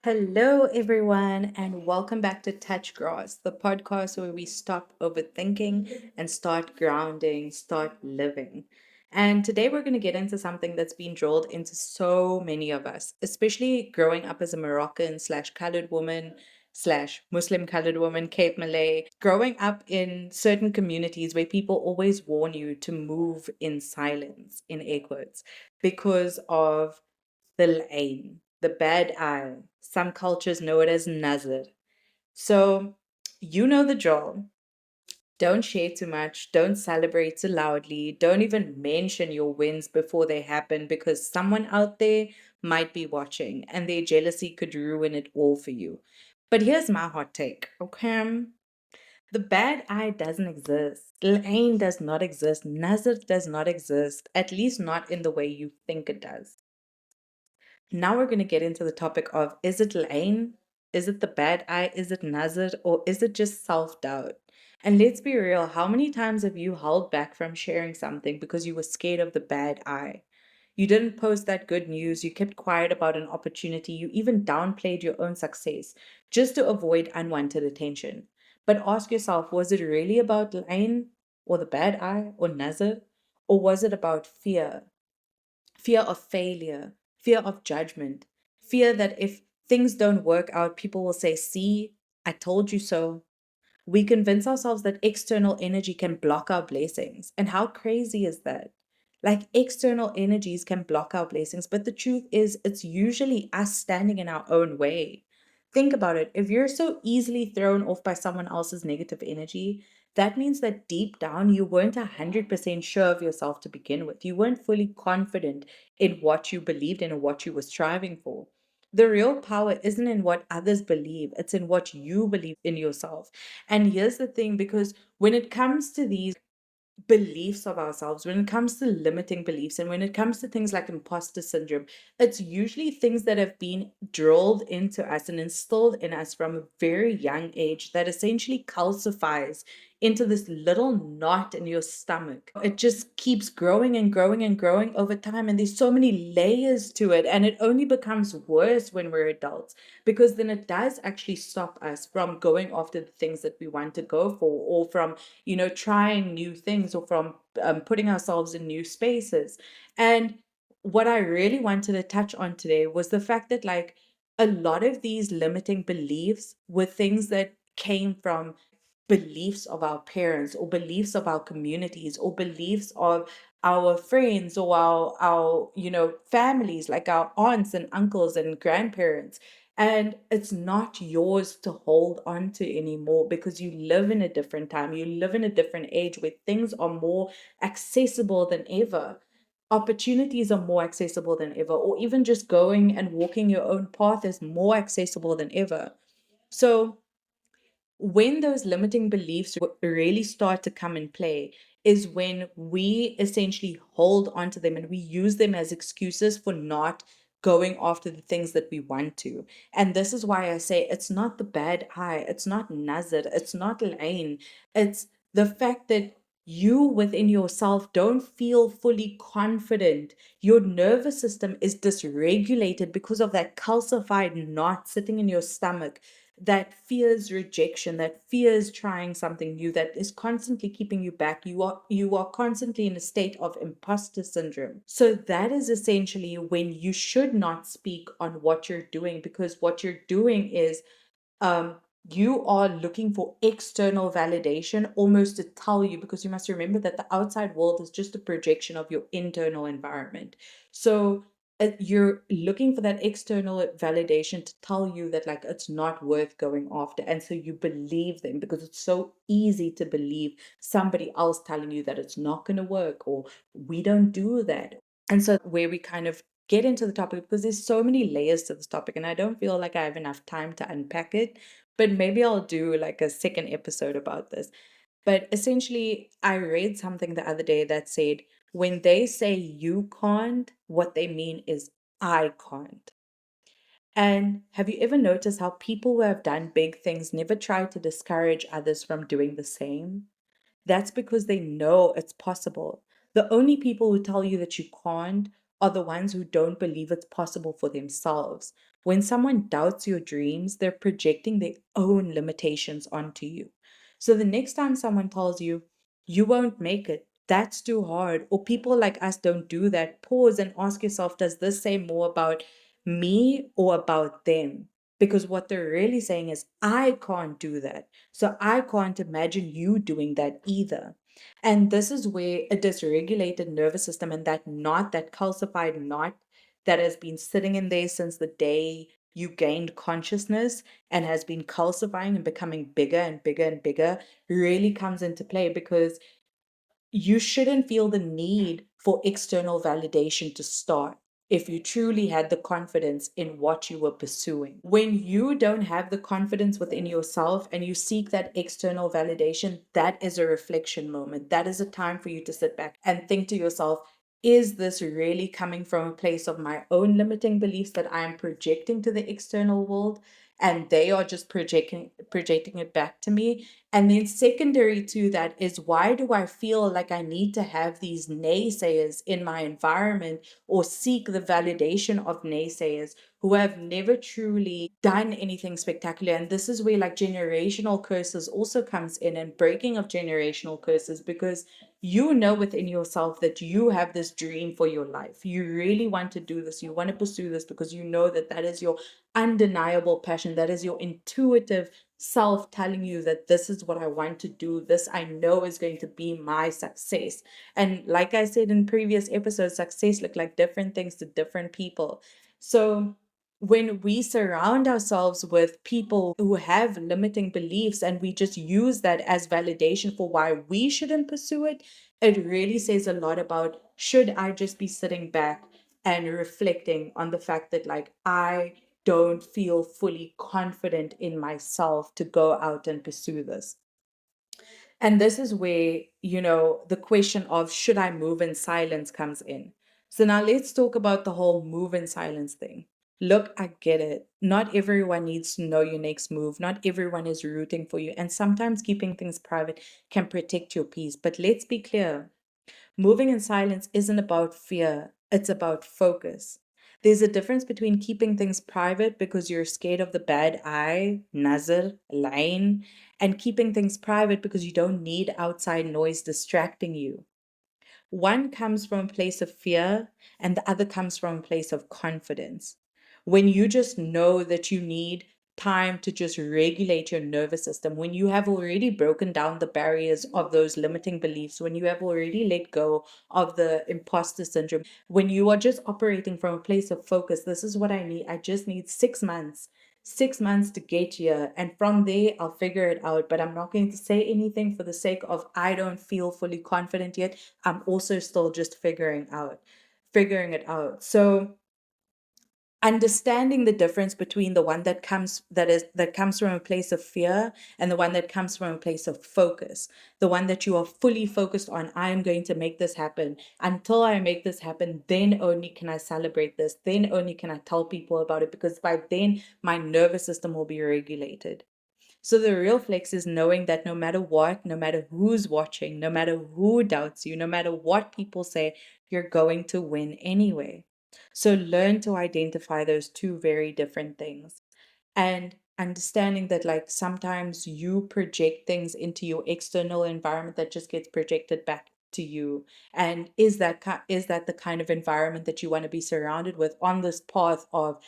Hello, everyone, and welcome back to Touch Grass, the podcast where we stop overthinking and start grounding, start living. And today we're going to get into something that's been drilled into so many of us, especially growing up as a Moroccan slash colored woman slash Muslim colored woman, Cape Malay, growing up in certain communities where people always warn you to move in silence, in air quotes, because of the L’3ein, the bad eye. Some cultures know it as nazar. So, you know the drill. Don't share too much. Don't celebrate too loudly. Don't even mention your wins before they happen because someone out there might be watching and their jealousy could ruin it all for you. But here's my hot take, okay? The bad eye doesn't exist. L’3ein does not exist. Nazar does not exist, at least not in the way you think it does. Now we're going to get into the topic of, is it L’3ein? Is it the bad eye? Is it Nazar? Or is it just self doubt? And let's be real, how many times have you held back from sharing something because you were scared of the bad eye? You didn't post that good news, you kept quiet about an opportunity, you even downplayed your own success just to avoid unwanted attention. But ask yourself, was it really about L’3ein or the bad eye or Nazar? Or was it about fear? Fear of failure, fear of judgment, fear that if things don't work out, people will say, see, I told you so. We convince ourselves that external energy can block our blessings. And how crazy is that? Like external energies can block our blessings, but the truth is, it's usually us standing in our own way. Think about it. If you're so easily thrown off by someone else's negative energy, that means that deep down you weren't 100% sure of yourself to begin with. You weren't fully confident in what you believed in or what you were striving for. The real power isn't in what others believe, it's in what you believe in yourself. And here's the thing, because when it comes to these beliefs of ourselves, when it comes to limiting beliefs, and when it comes to things like imposter syndrome, it's usually things that have been drilled into us and instilled in us from a very young age that essentially calcifies into this little knot in your stomach. It just keeps growing and growing and growing over time, and there's so many layers to it, and it only becomes worse when we're adults because then it does actually stop us from going after the things that we want to go for, or from trying new things, or from putting ourselves in new spaces. And what I really wanted to touch on today was the fact that, like, a lot of these limiting beliefs were things that came from beliefs of our parents, or beliefs of our communities, or beliefs of our friends, or our families, like our aunts and uncles and grandparents. And it's not yours to hold on to anymore because you live in a different time, you live in a different age where things are more accessible than ever, opportunities are more accessible than ever, or even just going and walking your own path is more accessible than ever. So when those limiting beliefs really start to come in play is when we essentially hold on to them and we use them as excuses for not going after the things that we want to. And this is why I say it's not the bad eye, it's not nazar, it's not L’3ein, it's the fact that you within yourself don't feel fully confident. Your nervous system is dysregulated because of that calcified knot sitting in your stomach that fears rejection, that fears trying something new, that is constantly keeping you back. You are constantly in a state of imposter syndrome. So that is essentially when you should not speak on what you're doing, because what you're doing is um you are looking for external validation almost to tell you, because you must remember that the outside world is just a projection of your internal environment. So you're looking for that external validation to tell you that, like, it's not worth going after, and so you believe them because it's so easy to believe somebody else telling you that it's not going to work, or we don't do that. And so where we kind of get into the topic, because there's so many layers to this topic and I don't feel like I have enough time to unpack it, but maybe I'll do like a second episode about this. But essentially, I read something the other day that said, when they say you can't, what they mean is I can't. And have you ever noticed how people who have done big things never try to discourage others from doing the same? That's because they know it's possible. The only people who tell you that you can't are the ones who don't believe it's possible for themselves. When someone doubts your dreams, they're projecting their own limitations onto you. So the next time someone tells you, you won't make it, that's too hard, or people like us don't do that, pause and ask yourself, does this say more about me or about them? Because what they're really saying is, I can't do that. So I can't imagine you doing that either. And this is where a dysregulated nervous system and that knot, that calcified knot that has been sitting in there since the day you gained consciousness and has been calcifying and becoming bigger and bigger and bigger, really comes into play, because you shouldn't feel the need for external validation to start if you truly had the confidence in what you were pursuing. When you don't have the confidence within yourself and you seek that external validation, that is a reflection moment. That is a time for you to sit back and think to yourself, is this really coming from a place of my own limiting beliefs that I am projecting to the external world, and they are just projecting it back to me? And then secondary to that is, why do I feel like I need to have these naysayers in my environment or seek the validation of naysayers who have never truly done anything spectacular? And this is where like generational curses also comes in, and breaking of generational curses, because you know within yourself that you have this dream for your life. You really want to do this. You want to pursue this because you know that that is your undeniable passion. That is your intuitive self telling you that this is what I want to do. This I know is going to be my success. And like I said in previous episodes, success look like different things to different people. So when we surround ourselves with people who have limiting beliefs and we just use that as validation for why we shouldn't pursue it, it really says a lot about, should I just be sitting back and reflecting on the fact that like I don't feel fully confident in myself to go out and pursue this. And this is where, the question of should I move in silence comes in. So now let's talk about the whole move in silence thing. Look, I get it. Not everyone needs to know your next move. Not everyone is rooting for you. And sometimes keeping things private can protect your peace. But let's be clear, moving in silence isn't about fear, it's about focus. There's a difference between keeping things private because you're scared of the bad eye, nazar, line, and keeping things private because you don't need outside noise distracting you. One comes from a place of fear, and the other comes from a place of confidence. When you just know that you need time to just regulate your nervous system, when you have already broken down the barriers of those limiting beliefs, when you have already let go of the imposter syndrome, when you are just operating from a place of focus, this is what I need. I just need 6 months. 6 months to get here, and from there I'll figure it out. But I'm not going to say anything for the sake of I don't feel fully confident yet. I'm also still just figuring it out. So understanding the difference between the one that comes from a place of fear and the one that comes from a place of focus, the one that you are fully focused on, I am going to make this happen. Until I make this happen, then only can I celebrate this, then only can I tell people about it, because by then my nervous system will be regulated. So the real flex is knowing that no matter what, no matter who's watching, no matter who doubts you, no matter what people say, you're going to win anyway. So learn to identify those two very different things, and understanding that like sometimes you project things into your external environment that just gets projected back to you. And is that the kind of environment that you want to be surrounded with on this path of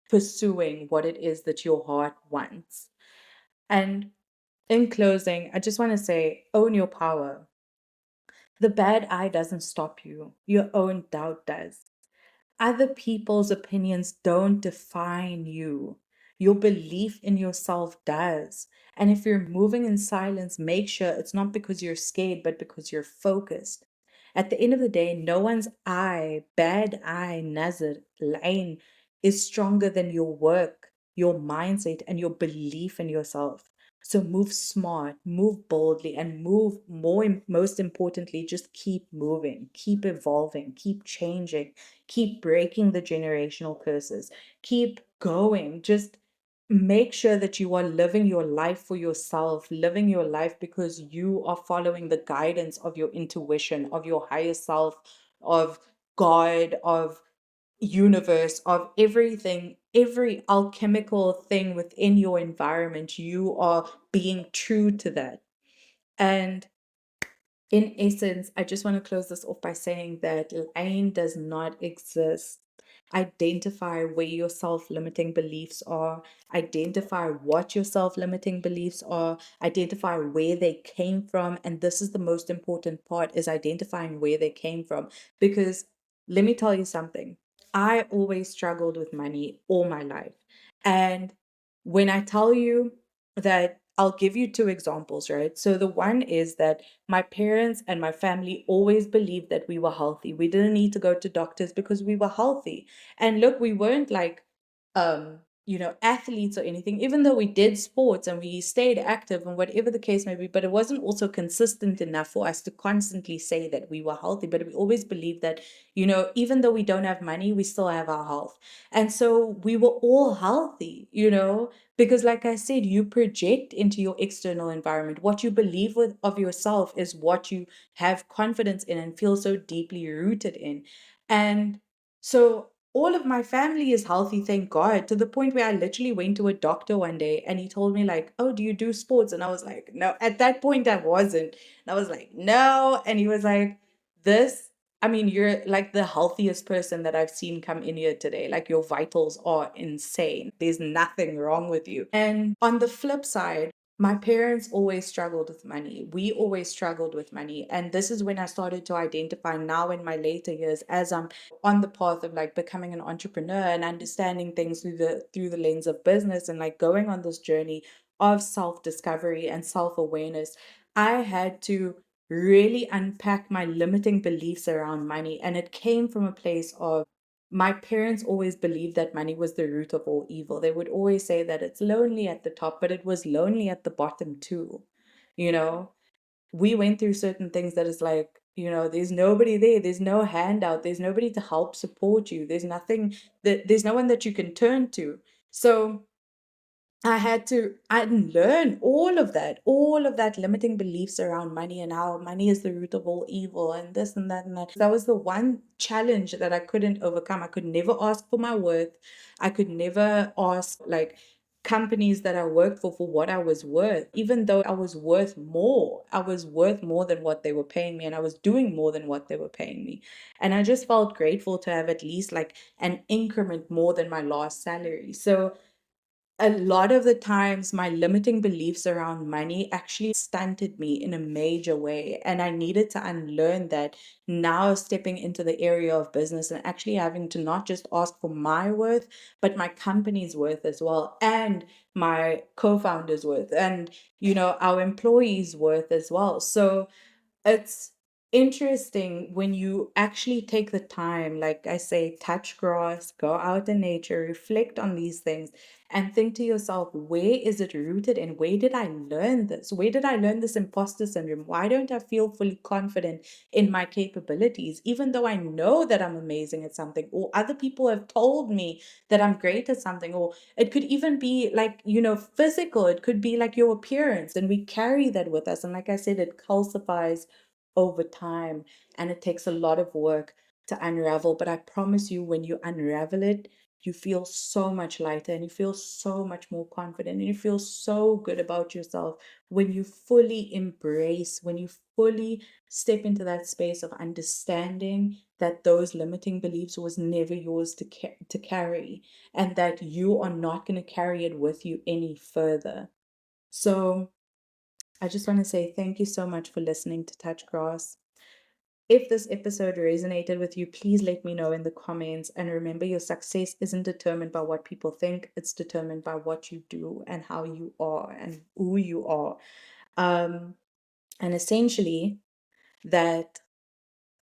pursuing what it is that your heart wants? And in closing, I just want to say, own your power. The bad eye doesn't stop you, your own doubt does. Other people's opinions don't define you. Your belief in yourself does. And if you're moving in silence, make sure it's not because you're scared, but because you're focused. At the end of the day, no one's eye, bad eye, nazar, line, is stronger than your work, your mindset, and your belief in yourself. So move smart, move boldly, and most importantly, just keep moving, keep evolving, keep changing, keep breaking the generational curses, keep going. Just make sure that you are living your life for yourself, living your life because you are following the guidance of your intuition, of your higher self, of God, of universe, of everything, every alchemical thing within your environment, you are being true to that. And in essence, I just want to close this off by saying that L’3ein does not exist. Identify where your self-limiting beliefs are, identify what your self-limiting beliefs are, identify where they came from. And this is the most important part, is identifying where they came from. Because let me tell you something. I always struggled with money all my life. And when I tell you that, I'll give you two examples, right? So the one is that my parents and my family always believed that we were healthy. We didn't need to go to doctors because we were healthy. And look, we weren't like, athletes or anything, even though we did sports and we stayed active and whatever the case may be, but it wasn't also consistent enough for us to constantly say that we were healthy. But we always believed that, even though we don't have money, we still have our health. And so we were all healthy, because like I said, you project into your external environment. What you believe with of yourself is what you have confidence in and feel so deeply rooted in. And so all of my family is healthy, thank God, to the point where I literally went to a doctor one day and he told me like, "Oh, do you do sports?" And I was like, "No." At that point I wasn't. And I was like, "No." And he was like, "This I mean, you're like the healthiest person that I've seen come in here today. Like your vitals are insane. There's nothing wrong with you." And on the flip side, my parents always struggled with money. We always struggled with money. And this is when I started to identify now in my later years, as I'm on the path of like becoming an entrepreneur and understanding things through the lens of business, and like going on this journey of self-discovery and self-awareness. I had to really unpack my limiting beliefs around money. And it came from a place of, my parents always believed that money was the root of all evil. They would always say that it's lonely at the top, but it was lonely at the bottom too. You know, we went through certain things that is like, there's nobody there, there's no handout, there's nobody to help support you, there's no one that you can turn to. So I had to unlearn all of that limiting beliefs around money and how money is the root of all evil and this and that and that. That was the one challenge that I couldn't overcome. I could never ask for my worth. I could never ask like companies that I worked for what I was worth, even though I was worth more. I was worth more than what they were paying me, and I was doing more than what they were paying me. And I just felt grateful to have at least like an increment more than my last salary. So a lot of the times my limiting beliefs around money actually stunted me in a major way, and I needed to unlearn that. Now stepping into the area of business and actually having to not just ask for my worth, but my company's worth as well, and my co-founder's worth, and our employees worth as well. So it's interesting when you actually take the time, like I say, touch grass, go out in nature, reflect on these things, and think to yourself, where is it rooted in? Where did I learn this? Where did I learn this imposter syndrome? Why don't I feel fully confident in my capabilities, even though I know that I'm amazing at something, or other people have told me that I'm great at something, or it could even be like, physical, it could be like your appearance, and we carry that with us. And like I said, it calcifies over time, and it takes a lot of work to unravel. But I promise you, when you unravel it, you feel so much lighter and you feel so much more confident and you feel so good about yourself when you fully embrace, when you fully step into that space of understanding that those limiting beliefs was never yours to carry, and that you are not going to carry it with you any further. So I just want to say thank you so much for listening to Touch Grass. If this episode resonated with you, please let me know in the comments. And remember, your success isn't determined by what people think, it's determined by what you do and how you are and who you are. Um, and essentially, that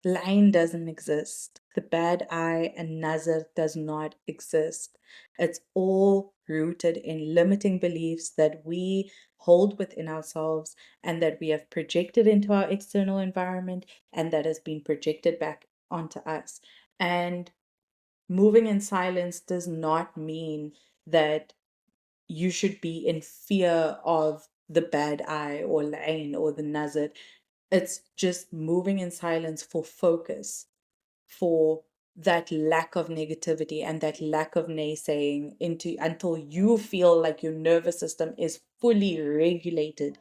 line doesn't exist. The bad eye and nazar does not exist. It's all rooted in limiting beliefs that we hold within ourselves and that we have projected into our external environment, and that has been projected back onto us. And moving in silence does not mean that you should be in fear of the bad eye or L’’ein or the nazar. It's just moving in silence for focus, for that lack of negativity and that lack of naysaying into until you feel like your nervous system is fully regulated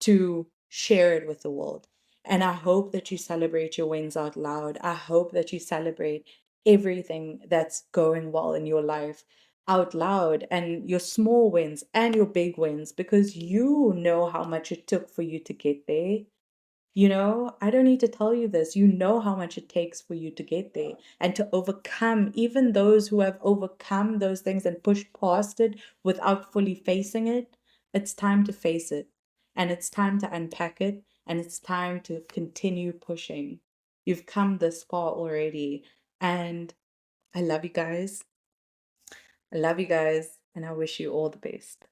to share it with the world. And I hope that you celebrate your wins out loud. I hope that you celebrate everything that's going well in your life out loud, and your small wins and your big wins, because you know how much it took for you to get there. I don't need to tell you this. You know how much it takes for you to get there and to overcome, even those who have overcome those things and pushed past it without fully facing it. It's time to face it, and it's time to unpack it, and it's time to continue pushing. You've come this far already, and I love you guys. I love you guys, and I wish you all the best.